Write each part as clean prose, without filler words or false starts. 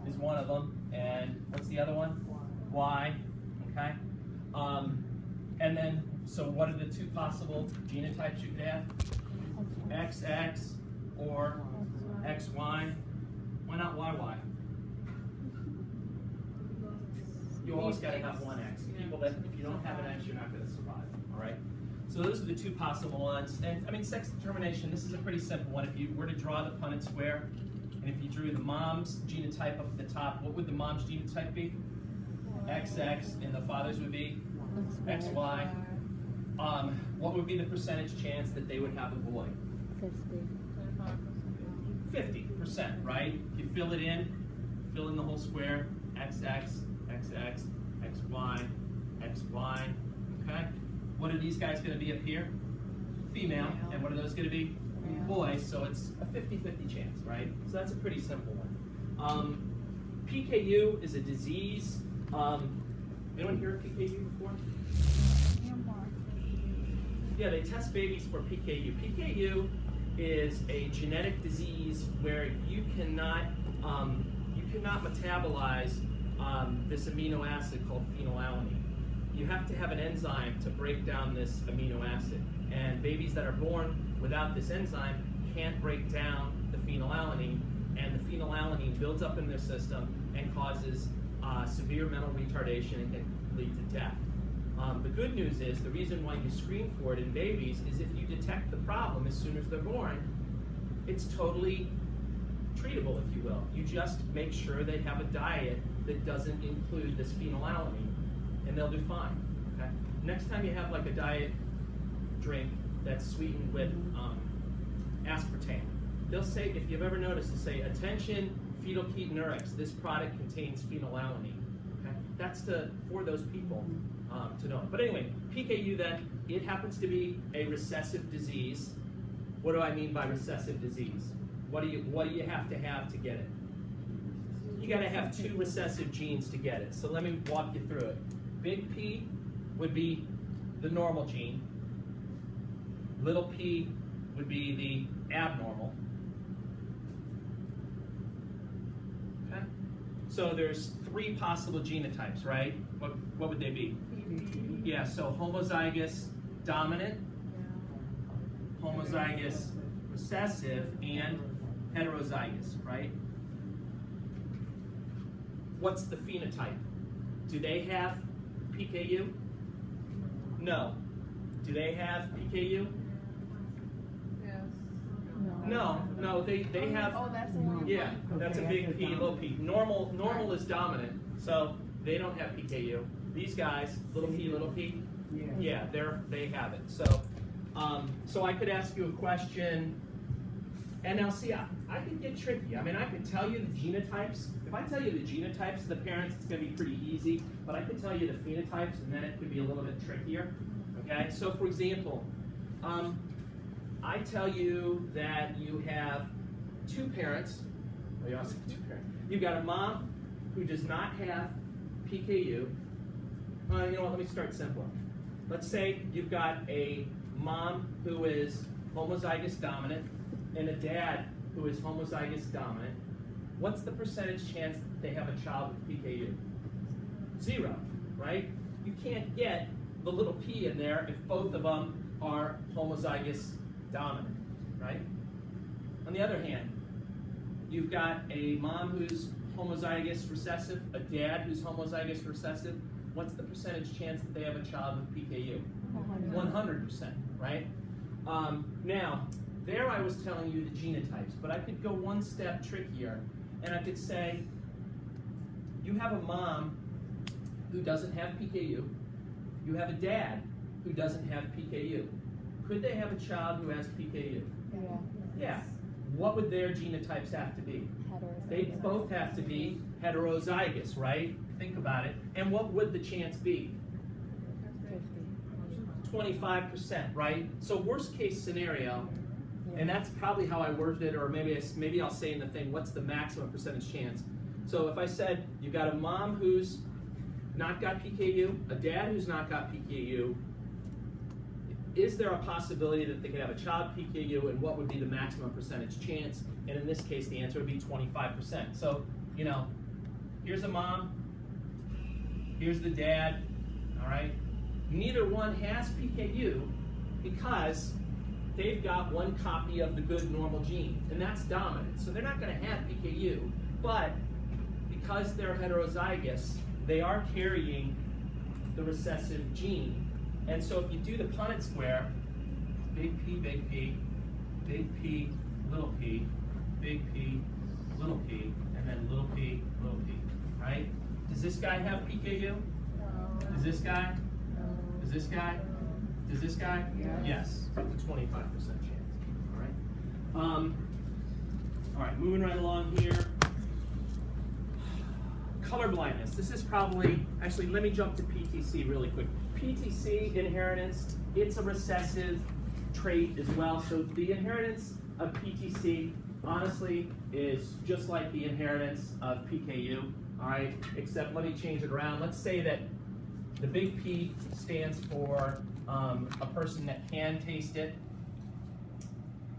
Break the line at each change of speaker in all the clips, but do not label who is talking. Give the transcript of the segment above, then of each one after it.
is one of them. And what's the other one? Y. Okay. And then, so what are the two possible genotypes you could have? XX or XY. Why not YY? You always got to have one X. People that, if you don't have an X, you're not going to survive. All right. So those are the two possible ones. And I mean, sex determination. This is a pretty simple one. If you were to draw the Punnett square, and if you drew the mom's genotype up at the top, what would the mom's genotype be? XX, and the father's would be XY. What would be the percentage chance that they would have a boy? 50%, right? If you fill it in, fill in the whole square, XX, XX, XY, XY, okay? What are these guys going to be up here? Female. And what are those going to be? Boys, so it's a 50-50 chance, right? So that's a pretty simple one. PKU is a disease. Anyone hear of PKU before? Yeah, they test babies for PKU. PKU is a genetic disease where you cannot metabolize this amino acid called phenylalanine. You have to have an enzyme to break down this amino acid. And babies that are born without this enzyme can't break down the phenylalanine, and the phenylalanine builds up in their system and causes severe mental retardation and can lead to death. The good news is, the reason why you screen for it in babies is if you detect the problem as soon as they're born, it's totally treatable, if you will. You just make sure they have a diet that doesn't include this phenylalanine, and they'll do fine. Okay? Next time you have like a diet drink that's sweetened with aspartame, they'll say, if you've ever noticed, they'll say, attention, fetal ketonurics, this product contains phenylalanine. Okay? That's for those people to know. But anyway, PKU then, it happens to be a recessive disease. What do I mean by recessive disease? What do you have to get it? You got to have two recessive genes to get it. So let me walk you through it. Big P would be the normal gene. Little p would be the abnormal. Okay? So there's three possible genotypes, right? What would they be? Yeah, so homozygous dominant, homozygous recessive, and heterozygous, right? What's the phenotype? Do they have PKU? No. Do they have PKU? No, they have.
Oh, that's the one.
Yeah, that's a big P, little p. Normal is dominant, so they don't have PKU. These guys, little p, yeah, they have it. So, so I could ask you a question, and now see, I could get tricky. I mean, I could tell you the genotypes. If I tell you the genotypes of the parents, it's going to be pretty easy. But I could tell you the phenotypes, and then it could be a little bit trickier. Okay, so for example, I tell you that you have two parents. Oh, you also have two parents. You've got a mom who does not have PKU. You know what, let me start simpler. Let's say you've got a mom who is homozygous dominant and a dad who is homozygous dominant. What's the percentage chance that they have a child with PKU? 0, right? You can't get the little p in there if both of them are homozygous dominant, right? On the other hand, you've got a mom who's homozygous recessive, a dad who's homozygous recessive. What's the percentage chance that they have a child with PKU? 100%, right? Now, there I was telling you the genotypes, but I could go one step trickier, and I could say, you have a mom who doesn't have PKU, you have a dad who doesn't have PKU. Could they have a child who has PKU? Yeah. What would their genotypes have to be? They both have to be heterozygous, right? Think about it. And what would the chance be? 25%, right? So worst case scenario, and that's probably how I worded it, or maybe I'll say in the thing, what's the maximum percentage chance? So if I said you've got a mom who's not got PKU, a dad who's not got PKU, is there a possibility that they could have a child PKU, and what would be the maximum percentage chance? And in this case, the answer would be 25%. So, you know, here's a mom, here's the dad, all right? Neither one has PKU because they've got one copy of the good normal gene, and that's dominant. So they're not going to have PKU, but because they're heterozygous, they are carrying the recessive gene. And so if you do the Punnett square, big P, big P, big P, little p, big P, little p, and then little p, right? Does this guy have PKU?
No.
Does this guy? No. Does this guy? Does this guy? Yes. It's a 25% chance. All right, moving right along here. Color blindness. This is probably, actually, let me jump to PTC really quick. PTC, inheritance, it's a recessive trait as well. So the inheritance of PTC, honestly, is just like the inheritance of PKU, all right? Except let me change it around. Let's say that the big P stands for a person that can taste it,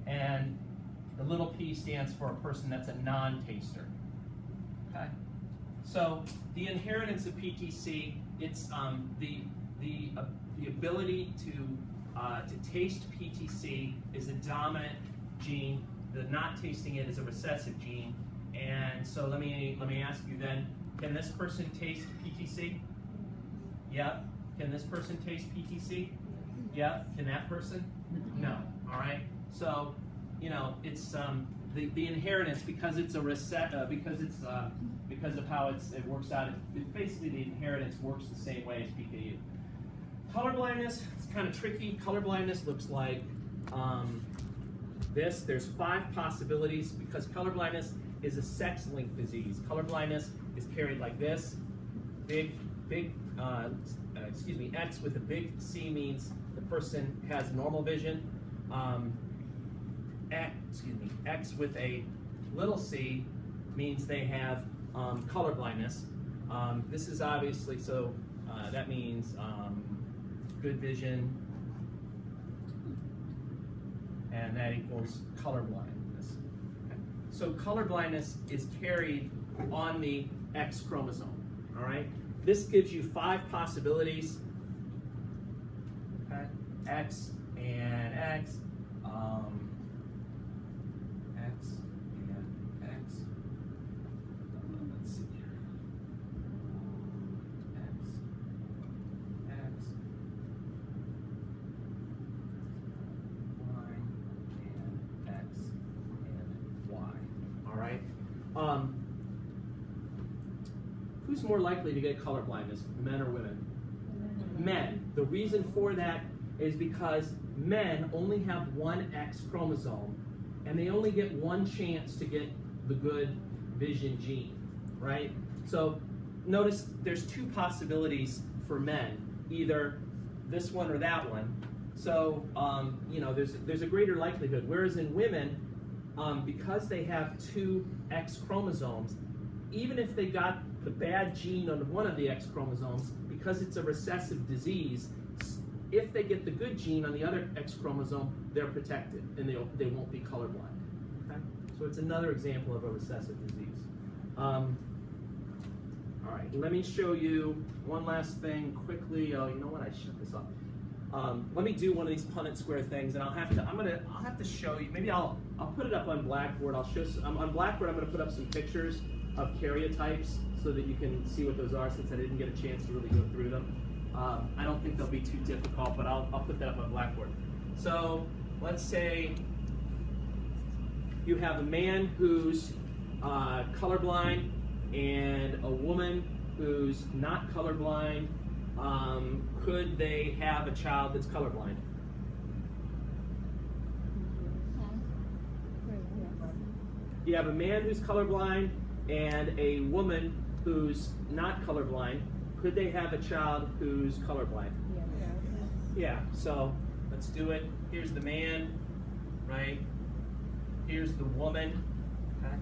and the little p stands for a person that's a non-taster, okay? So the inheritance of PTC, it's the ability to taste PTC is a dominant gene. The not tasting it is a recessive gene. And so let me ask you then, can this person taste PTC? Yep. Can this person taste PTC? Yep. Can that person? No. All right. So, you know, it's the inheritance, because it's a because of how it works out. Basically, the inheritance works the same way as PKU. Color blindness, it's kind of tricky. Color blindness looks like this. There's 5 possibilities because color blindness is a sex-linked disease. Color blindness is carried like this. X with a big C means the person has normal vision. X with a little c means they have color blindness. This is obviously, so that means good vision, and that equals color blindness. Okay. So color blindness is carried on the X chromosome, all right? This gives you 5 possibilities, okay? X and X, X and X. Let's see here. X, X, Y, and X, and Y. All right. Who's more likely to get color blindness, men or women? Men. The reason for that is because men only have one X chromosome, and they only get one chance to get the good vision gene, right? So notice there's 2 possibilities for men, either this one or that one. So you know, there's a greater likelihood. Whereas in women, because they have 2 X chromosomes, even if they got the bad gene on one of the X chromosomes, because it's a recessive disease, if they get the good gene on the other X chromosome, they're protected and they won't be colorblind. Okay? So it's another example of a recessive disease. All right, let me show you one last thing quickly. Oh, you know what? I shut this off. Let me do one of these Punnett square things, and I'll have to show you. Maybe I'll put it up on Blackboard. I'll show on Blackboard. I'm going to put up some pictures of karyotypes so that you can see what those are, since I didn't get a chance to really go through them. I don't think they'll be too difficult, but I'll put that up on Blackboard. So let's say you have a man who's colorblind and a woman who's not colorblind. Could they have a child that's colorblind? You have a man who's colorblind and a woman who's not colorblind. Could they have a child who's colorblind? Yeah, so let's do it. Here's the man, right? Here's the woman, okay?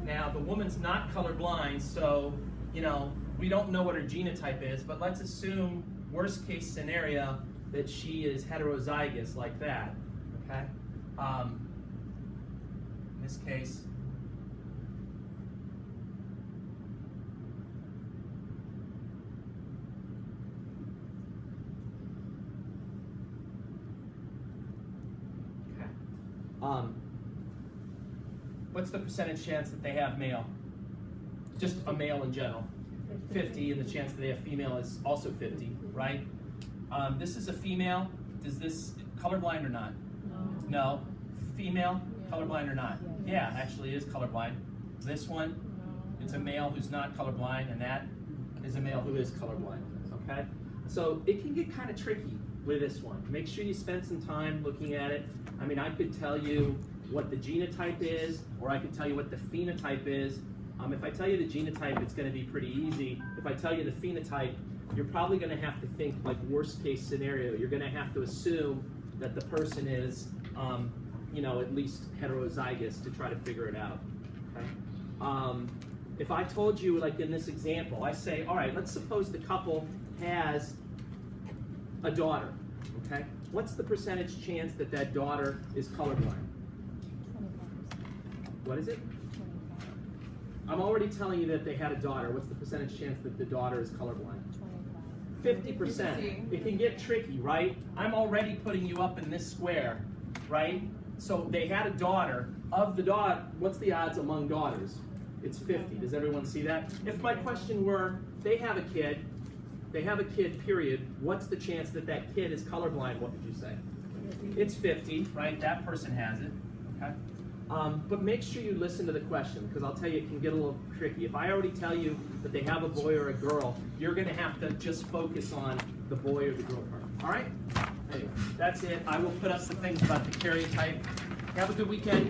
Now, the woman's not colorblind, so, you know, we don't know what her genotype is, but let's assume, worst case scenario, that she is heterozygous like that, okay? In this case, What's the percentage chance that they have male? Just a male in general. 50, and the chance that they have female is also 50, right? This is a female. Does this colorblind or not? No. Female, colorblind or not? Yeah, actually is colorblind. This one, it's a male who's not colorblind, and that is a male who is colorblind, okay? So it can get kind of tricky with this one. Make sure you spend some time looking at it. I mean, I could tell you what the genotype is, or I could tell you what the phenotype is. If I tell you the genotype, it's going to be pretty easy. If I tell you the phenotype, you're probably going to have to think like worst case scenario. You're going to have to assume that the person is, you know, at least heterozygous to try to figure it out. Okay? If I told you, like in this example, I say, all right, let's suppose the couple has a daughter. Okay? What's the percentage chance that that daughter is colorblind? 25%. What is it? I'm already telling you that they had a daughter. What's the percentage chance that the daughter is colorblind? 50%. It can get tricky, right? I'm already putting you up in this square, right? So they had a daughter. Of the daughter, what's the odds among daughters? It's 50. Does everyone see that? If my question were, they have a kid, period, what's the chance that that kid is colorblind? What would you say? It's 50, right? That person has it, okay? But make sure you listen to the question, because I'll tell you it can get a little tricky. If I already tell you that they have a boy or a girl, you're going to have to just focus on the boy or the girl part. All right? Anyway, that's it. I will put up some things about the karyotype. Have a good weekend.